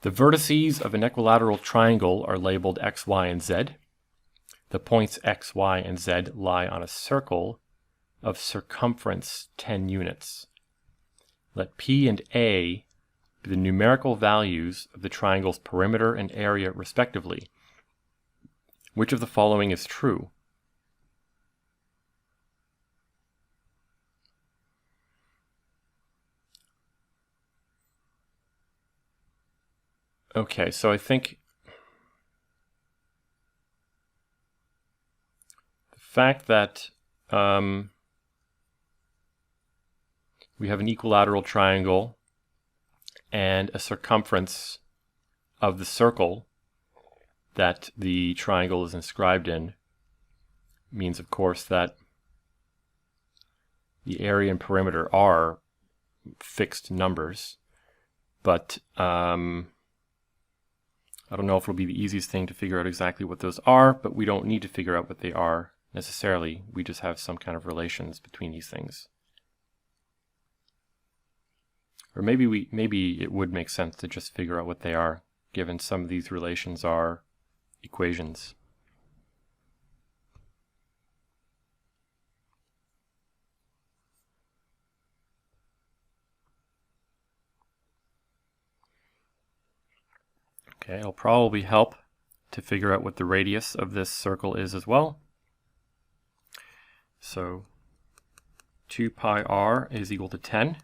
The vertices of an equilateral triangle are labeled x, y, and z. The points x, y, and z lie on a circle of circumference 10 units. Let P and A be the numerical values of the triangle's perimeter and area respectively. Which of the following is true? Okay, so I think the fact that we have an equilateral triangle and a circumference of the circle that the triangle is inscribed in means, of course, that the area and perimeter are fixed numbers, but I don't know if it'll be the easiest thing to figure out exactly what those are, but we don't need to figure out what they are necessarily. We just have some kind of relations between these things. Or maybe it would make sense to just figure out what they are, given some of these relations are equations. Okay, it'll probably help to figure out what the radius of this circle is as well. So 2 pi r is equal to 10.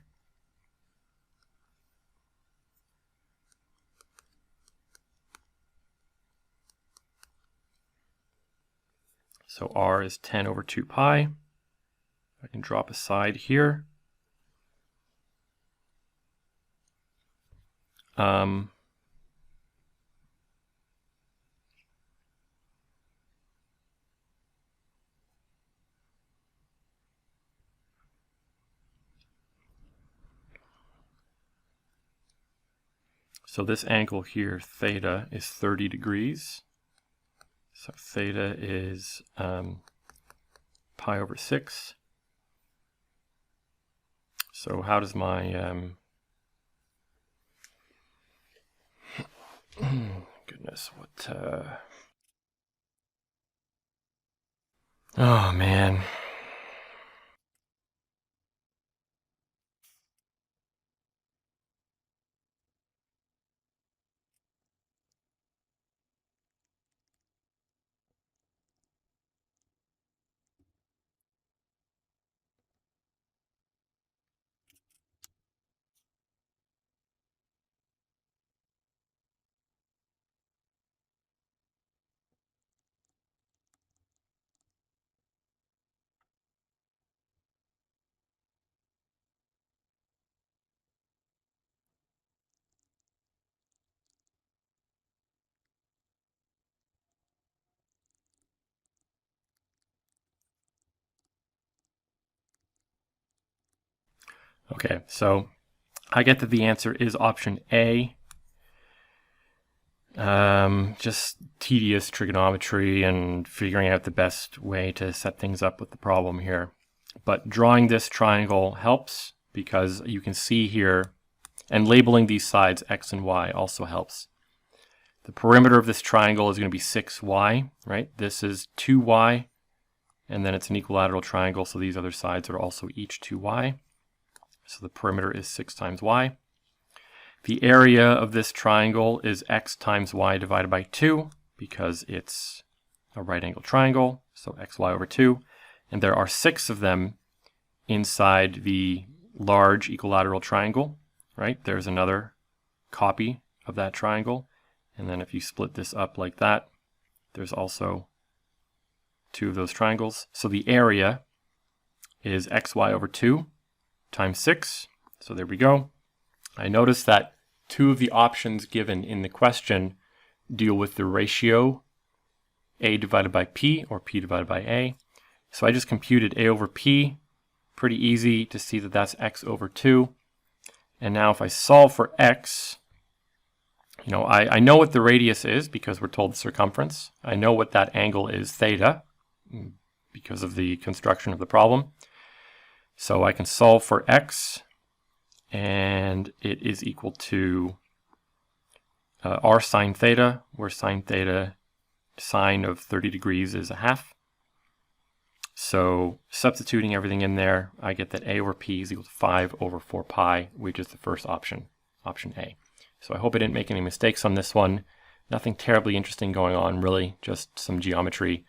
So r is 10 over 2 pi. I can drop a side here. So this angle here, theta, is 30 degrees. So theta is pi over 6. So how does my goodness, what oh man. Okay, so I get that the answer is option A. Just tedious trigonometry and figuring out the best way to set things up with the problem here. But drawing this triangle helps because you can see here, and labeling these sides x and y also helps. The perimeter of this triangle is going to be 6y, right? This is 2y, and then it's an equilateral triangle, so these other sides are also each 2y. So the perimeter is 6 times y. The area of this triangle is x times y divided by 2 because it's a right angle triangle, so xy over 2. And there are 6 of them inside the large equilateral triangle, right? There's another copy of that triangle. And then if you split this up like that, there's also 2 of those triangles. So the area is xy over 2 times 6. So there we go. I noticed that 2 of the options given in the question deal with the ratio a divided by p, or p divided by a. So I just computed a over p. Pretty easy to see that that's x over 2. And now if I solve for x, you know, I know what the radius is because we're told the circumference. I know what that angle is, theta, because of the construction of the problem. So I can solve for x, and it is equal to r sine theta, where sine theta sine of 30 degrees is a half. So substituting everything in there, I get that a over p is equal to 5 over 4 pi, which is the first option, option A. So I hope I didn't make any mistakes on this one. Nothing terribly interesting going on, really, just some geometry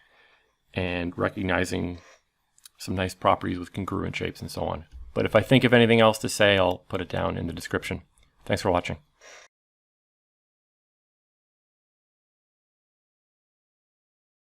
and recognizing some nice properties with congruent shapes and so on. But if I think of anything else to say, I'll put it down in the description. Thanks for watching.